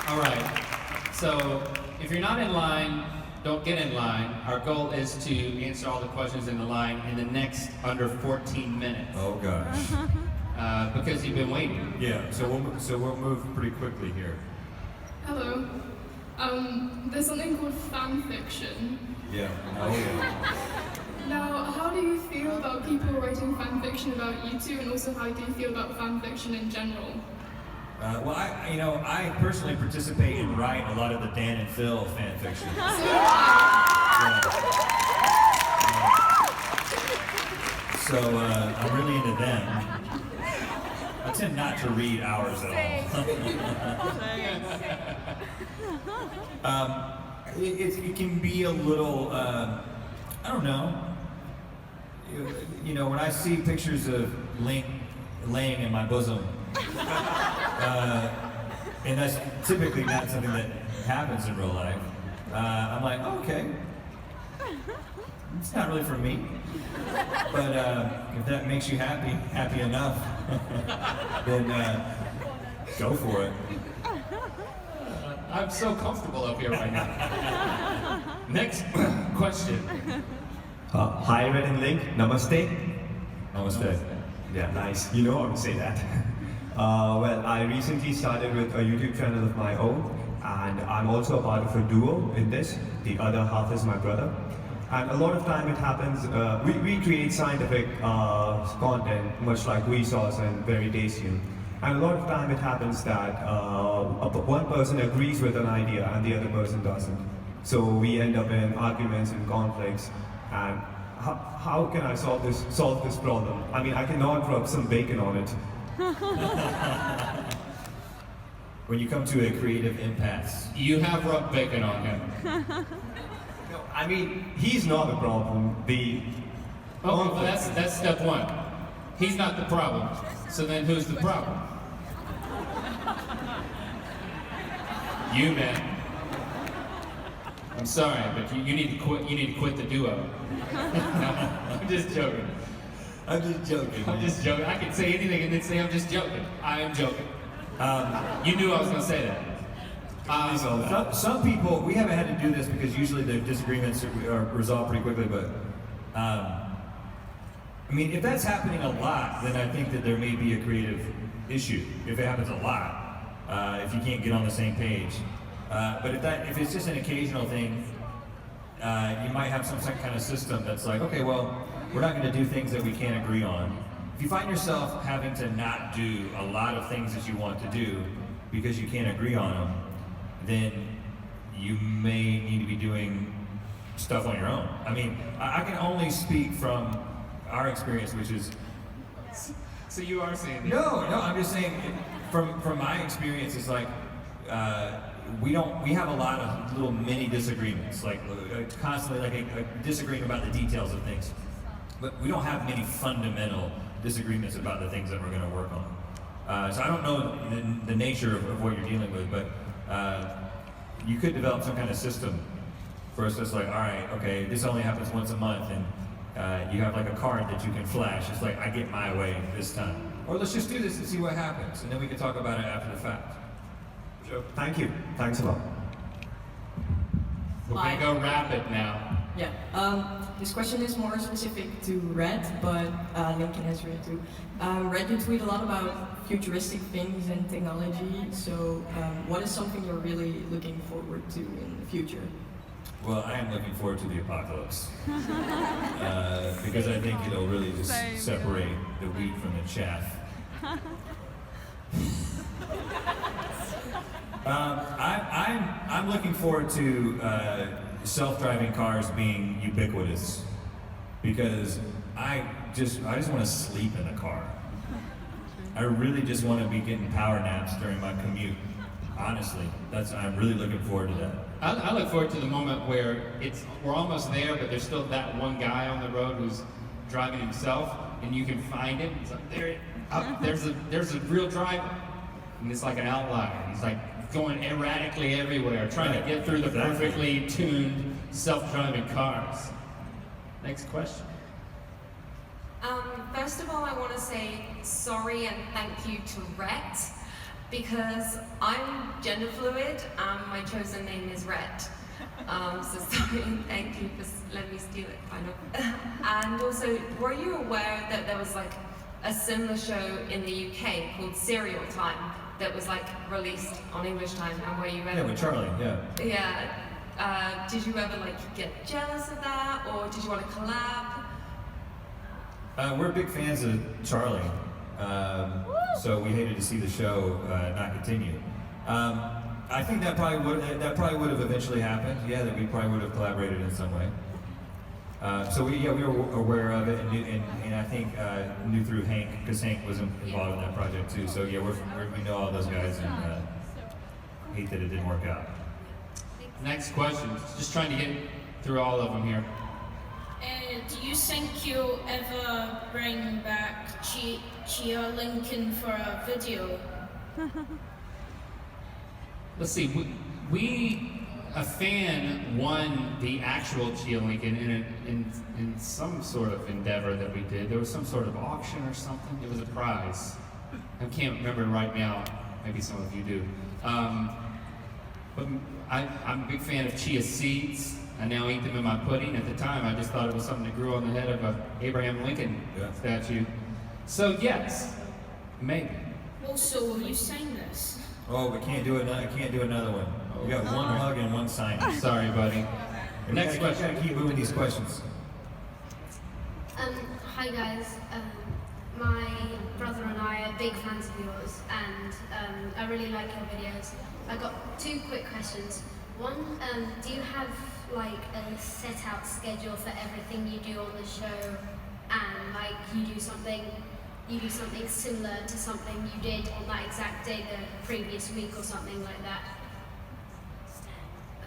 B: All right, so if you're not in line, don't get in line. Our goal is to answer all the questions in the line in the next under 14 minutes.
A: Oh gosh.
B: Because you've been waiting.
A: Yeah, so we'll move pretty quickly here.
L: Hello. There's something called fan fiction.
A: Yeah, oh yeah.
L: Now, how do you feel about people writing fan fiction about you two, and also how do you feel about fan fiction in general?
A: Well, I personally participate and write a lot of the Dan and Phil fan fiction. So I'm really into them. I tend not to read ours at all. It can be a little, I don't know. When I see pictures of Link laying in my bosom, and that's typically not something that happens in real life, I'm like, okay, it's not really for me. But if that makes you happy enough, then go for it.
B: I'm so comfortable up here right now. Next question.
U: Hi, Rhett and Link. Namaste.
A: Namaste.
U: Yeah, nice. You know how to say that. Well, I recently started with a YouTube channel of my own, and I'm also a part of a duo in this. The other half is my brother. And a lot of time it happens, we create scientific content, much like Vsauce and Very Tasty. And a lot of time it happens that one person agrees with an idea and the other person doesn't. So we end up in arguments and conflicts. And how can I solve this problem? I mean, I cannot rub some bacon on it.
A: When you come to a creative impasse.
B: You have rubbed bacon on him.
U: No, I mean, he's not the problem.
B: Okay, well that's step one. He's not the problem. So then who's the problem? You, man. I'm sorry, but you need to quit. You need to quit the duo. No, I'm just joking.
A: I'm just joking.
B: I'm just joking. I can say anything and then say I'm just joking. I am joking. You knew I was going to say that.
A: Some people, we haven't had to do this because usually the disagreements are resolved pretty quickly, but I mean, if that's happening a lot, then I think that there may be a creative issue. If it happens a lot, if you can't get on the same page. But if it's just an occasional thing, you might have some kind of system that's like, okay, well, we're not going to do things that we can't agree on. If you find yourself having to not do a lot of things that you want to do because you can't agree on them, then you may need to be doing stuff on your own. I mean, I can only speak from our experience, which is...
B: So you are saying that?
A: No, I'm just saying, from my experience, it's like, we have a lot of little mini disagreements, like constantly like a disagreeing about the details of things. But we don't have many fundamental disagreements about the things that we're going to work on. So I don't know the nature of what you're dealing with, but you could develop some kind of system for us that's like, all right, okay, this only happens once a month, and you have like a card that you can flash. It's like, I get my way this time. Or let's just do this and see what happens, and then we can talk about it after the fact.
U: Sure. Thank you. Thanks a lot.
B: We're going to go rapid now.
V: Yeah, this question is more specific to Rhett, but Link can answer it too. Rhett, you tweet a lot about futuristic things and technology, so what is something you're really looking forward to in the future?
A: Well, I am looking forward to the apocalypse. Because I think it'll really just separate the wheat from the chaff. I'm looking forward to self-driving cars being ubiquitous because I just want to sleep in a car. I really just want to be getting power naps during my commute. Honestly, I'm really looking forward to that.
B: I look forward to the moment where we're almost there, but there's still that one guy on the road who's driving himself, and you can find him. It's like there's a real driver, and it's like an outlier. He's like going erratically everywhere, trying to get through the perfectly tuned self-driving cars. Next question.
D: First of all, I want to say sorry and thank you to Rhett, because I'm gender fluid and my chosen name is Rhett. So sorry and thank you for letting me steal it, kind of. And also, were you aware that there was like a similar show in the UK called Serial Time that was like released on English time, and were you ever...
A: Yeah, with Charlie, yeah.
D: Yeah. Did you ever like get jealous of that, or did you want to collab?
A: We're big fans of Charlie, so we hated to see the show not continue. I think that probably would have eventually happened. Yeah, that we probably would have collaborated in some way. So we were aware of it, and I think knew through Hank, because Hank was involved in that project too. So yeah, we know all those guys, and hate that it didn't work out.
B: Next question. Just trying to get through all of them here.
E: Do you think you'll ever bring back Chia Lincoln for a video?
B: Let's see. A fan won the actual Chia Lincoln in some sort of endeavor that we did. There was some sort of auction or something. It was a prize. I can't remember right now. Maybe some of you do. But I'm a big fan of chia seeds. I now eat them in my pudding. At the time, I just thought it was something that grew on the head of a Abraham Lincoln statue. So yes, maybe.
E: Also, will you sign this?
A: Oh, we can't do it. I can't do another one. We got one hug and one sign.
B: Sorry, buddy. Next question.
A: We gotta keep moving these questions.
W: Hi guys. My brother and I are big fans of yours, and I really like your videos. I got two quick questions. One, do you have like a set out schedule for everything you do on the show, and like you do something similar to something you did on that exact day the previous week or something like that?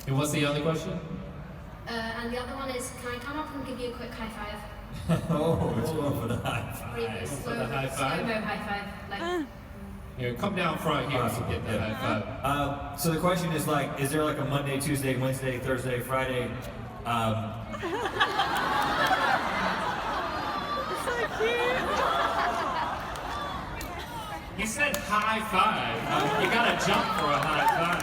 B: And what's the other question?
W: And the other one is, can I come up and give you a quick high five?
A: Oh, it's going for the high five.
W: Really
B: For the high five?
W: slow-mo high five. Like,
B: Here, come down front here to get that high five.
A: So the question is like, is there like a Monday, Tuesday, Wednesday, Thursday, Friday?
B: He said high five. You gotta jump for a high five.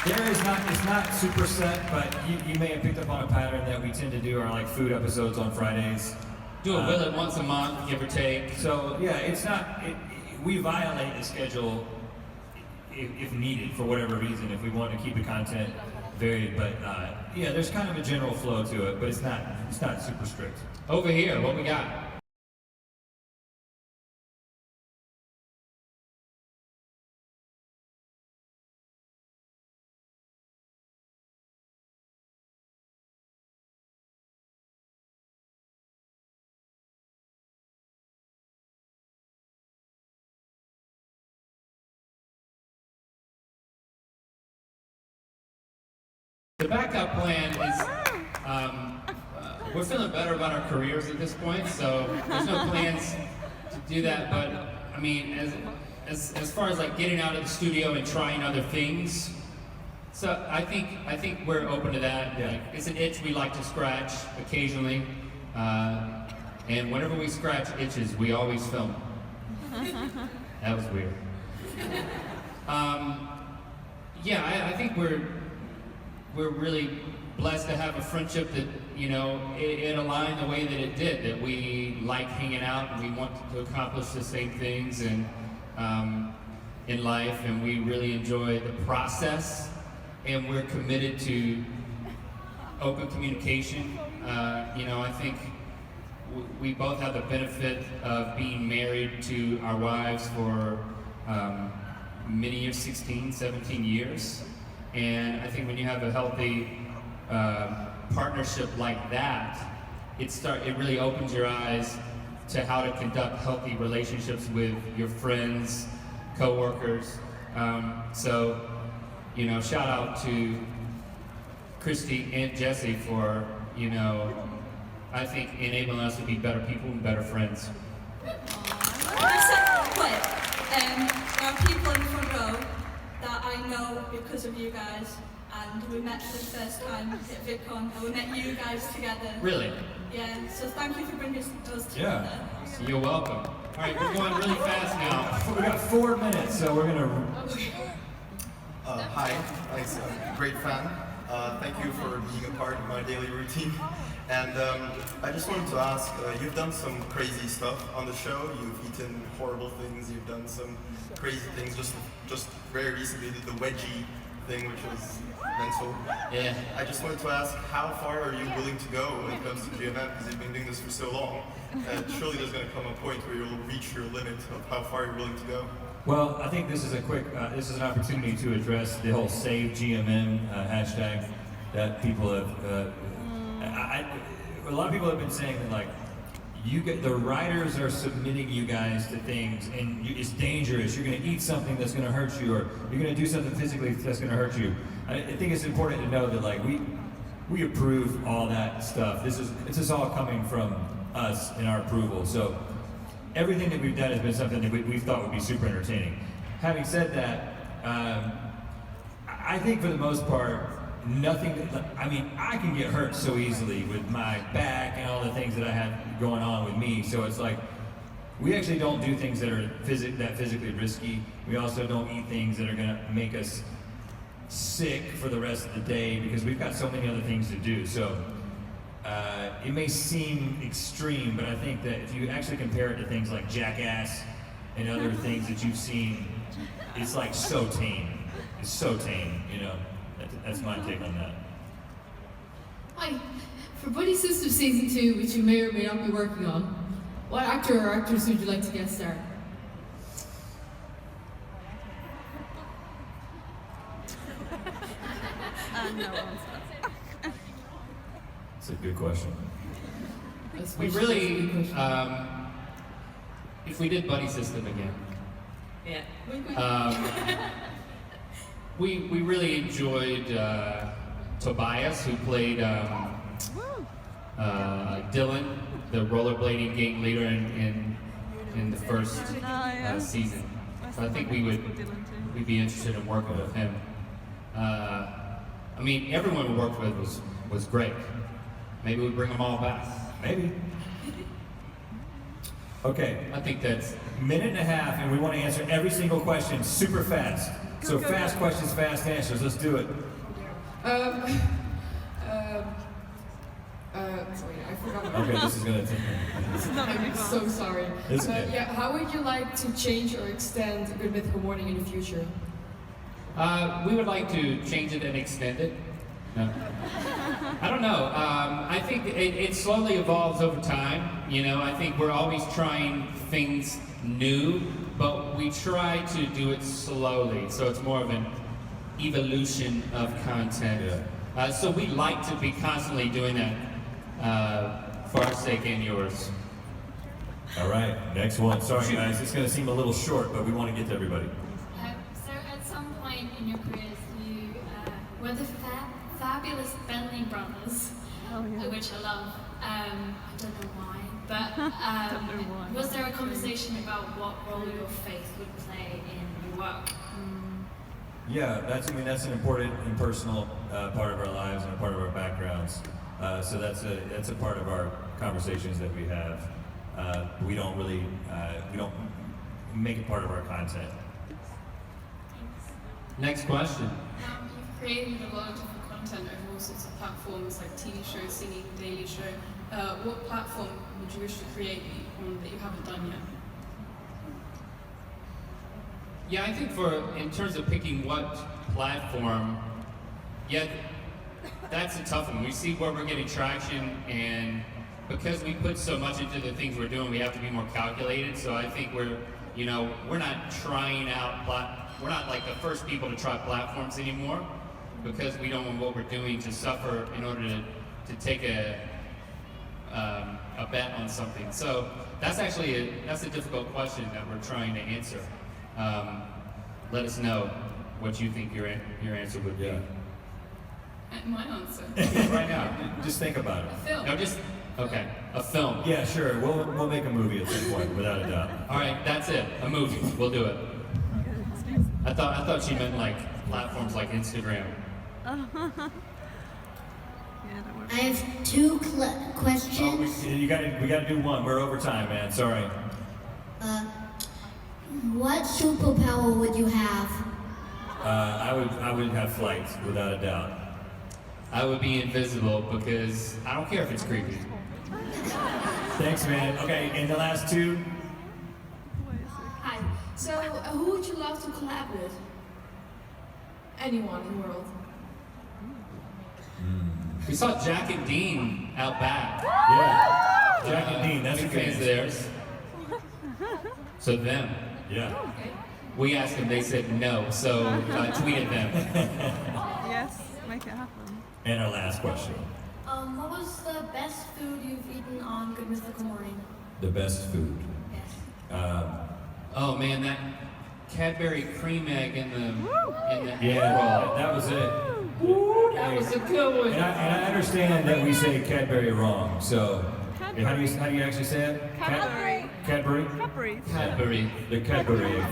A: Yeah, it's not super set, but you may have picked up on a pattern that we tend to do our like food episodes on Fridays.
B: Do a Will It once a month, give or take.
A: So yeah, it's not. We violate the schedule if needed for whatever reason. If we want to keep the content varied, but yeah, there's kind of a general flow to it, but it's not super strict.
B: Over here, what we got? The backup plan is, we're feeling better about our careers at this point, so there's no plans to do that, but I mean, as far as like getting out of the studio and trying other things, so I think we're open to that.
A: Yeah.
B: Like, it's an itch we like to scratch occasionally, and whenever we scratch itches, we always film. That was weird. Yeah, I think we're really blessed to have a friendship that, you know, it aligned the way that it did, that we like hanging out and we want to accomplish the same things and in life, and we really enjoy the process, and we're committed to open communication. You know, I think we both have the benefit of being married to our wives for many years, 16, 17 years. And I think when you have a healthy partnership like that, it really opens your eyes to how to conduct healthy relationships with your friends, coworkers. So, you know, shout out to Christy and Jesse for, you know, I think enabling us to be better people and better friends.
C: There are people in the front row that I know because of you guys, and we met for the first time at VidCon, and we met you guys together.
B: Really?
C: Yeah, so thank you for bringing us together.
B: Yeah. You're welcome. All right, we're going really fast now.
A: We got 4 minutes, so we're gonna.
I: Hi, I'm a great fan. Thank you for being a part of my daily routine. And I just wanted to ask, you've done some crazy stuff on the show. You've eaten horrible things. You've done some crazy things. Just very recently did the wedgie thing, which was mental.
B: Yeah.
I: I just wanted to ask, how far are you willing to go when it comes to GMM? Because you've been doing this for so long. Surely there's going to come a point where you'll reach your limit of how far you're willing to go.
A: Well, I think this is this is an opportunity to address the whole Save GMM hashtag that people have. A lot of people have been saying that, like, the writers are submitting you guys to things, and it's dangerous. You're going to eat something that's going to hurt you, or you're going to do something physically that's going to hurt you. I think it's important to know that, like, we approve all that stuff. This is all coming from us in our approval. So everything that we've done has been something that we thought would be super entertaining. Having said that, I think for the most part, I mean, I can get hurt so easily with my back and all the things that I have going on with me. So it's like, we actually don't do things that are physically risky. We also don't eat things that are gonna make us sick for the rest of the day, because we've got so many other things to do. So it may seem extreme, but I think that if you actually compare it to things like Jackass and other things that you've seen, it's like so tame. It's so tame, you know. That's my take on that.
J: Hi. For Buddy System Season 2, which you may or may not be working on, what actor or actress would you like to guest star?
G: No answer.
A: It's a good question.
B: We really, if we did Buddy System again, we really enjoyed Tobias, who played Dylan, the rollerblading gang leader in the first season. So I think we'd be interested in working with him. I mean, everyone we worked with was great. Maybe we bring them all back.
A: Maybe. Okay.
B: I think that's
A: minute and a half, and we want to answer every single question super fast. So fast questions, fast answers. Let's do it.
J: Sorry, I forgot.
A: Okay, this is gonna take.
J: I'm so sorry.
A: It's okay.
J: Yeah, how would you like to change or extend Good Mythical Morning in the future?
B: We would like to change it and extend it. No. I don't know. I think it slowly evolves over time. You know, I think we're always trying things new, but we try to do it slowly. So it's more of an evolution of content. Yeah. So we like to be constantly doing that for our sake and yours.
A: All right, next one. Sorry guys, it's going to seem a little short, but we want to get to everybody.
Q: So at some point in your careers, you were the fabulous Bentley brothers, which I love. I don't know why, but was there a conversation about what role your faith would play in your work?
A: Yeah, that's an important and personal part of our lives and a part of our backgrounds. So that's a part of our conversations that we have. We don't make it part of our content.
B: Next question.
X: You've created a lot of different content over all sorts of platforms like TV shows, singing, daily show. What platform would you wish to create on that you haven't done yet?
B: Yeah, I think in terms of picking what platform, that's a tough one. We see where we're getting traction, and because we put so much into the things we're doing, we have to be more calculated. So I think we're not trying out we're not like the first people to try platforms anymore because we don't want what we're doing to suffer in order to take a bet on something. So that's actually that's a difficult question that we're trying to answer. Let us know what you think your answer would be.
X: My answer.
A: Right now, just think about it.
X: A film.
B: No, just okay. A film.
A: Yeah, sure. We'll make a movie at some point, without a doubt.
B: All right, that's it. A movie. We'll do it. I thought she meant like platforms like Instagram.
F: I have two questions.
A: Oh, we gotta do one. We're over time, man. Sorry.
F: What superpower would you have?
A: I would have flight, without a doubt.
B: I would be invisible because I don't care if it's creepy.
A: Thanks, man. Okay, and the last two.
L: Hi. So, who would you love to collab with? Anyone in the world.
B: We saw Jack and Dean out back.
A: Yeah. Jack and Dean, that's
B: big
A: a good
B: fans of
A: answer.
B: theirs. So them.
A: Yeah.
B: We asked them, they said no, so tweeted them.
G: Yes, make it happen.
A: And our last question.
F: What was the best food you've eaten on Good Mythical Morning?
A: The best food.
B: Oh man, that Cadbury cream egg in the
A: Yeah,
B: roll.
A: that was it.
B: Ooh, that was a good one.
A: And I understand that we say Cadbury wrong, so how do you actually say it?
G: Cadbury.
A: Cadbury?
B: Cadbury.
A: The Cadbury.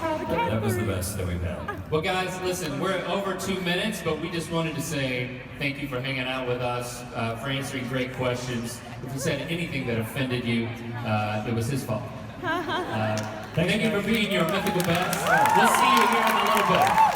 A: That was the best that we've had.
B: Well guys, listen, we're over 2 minutes, but we just wanted to say thank you for hanging out with us, for answering great questions. If we said anything that offended you, it was his fault. Thank you for being your mythical best. We'll see you here in a little bit.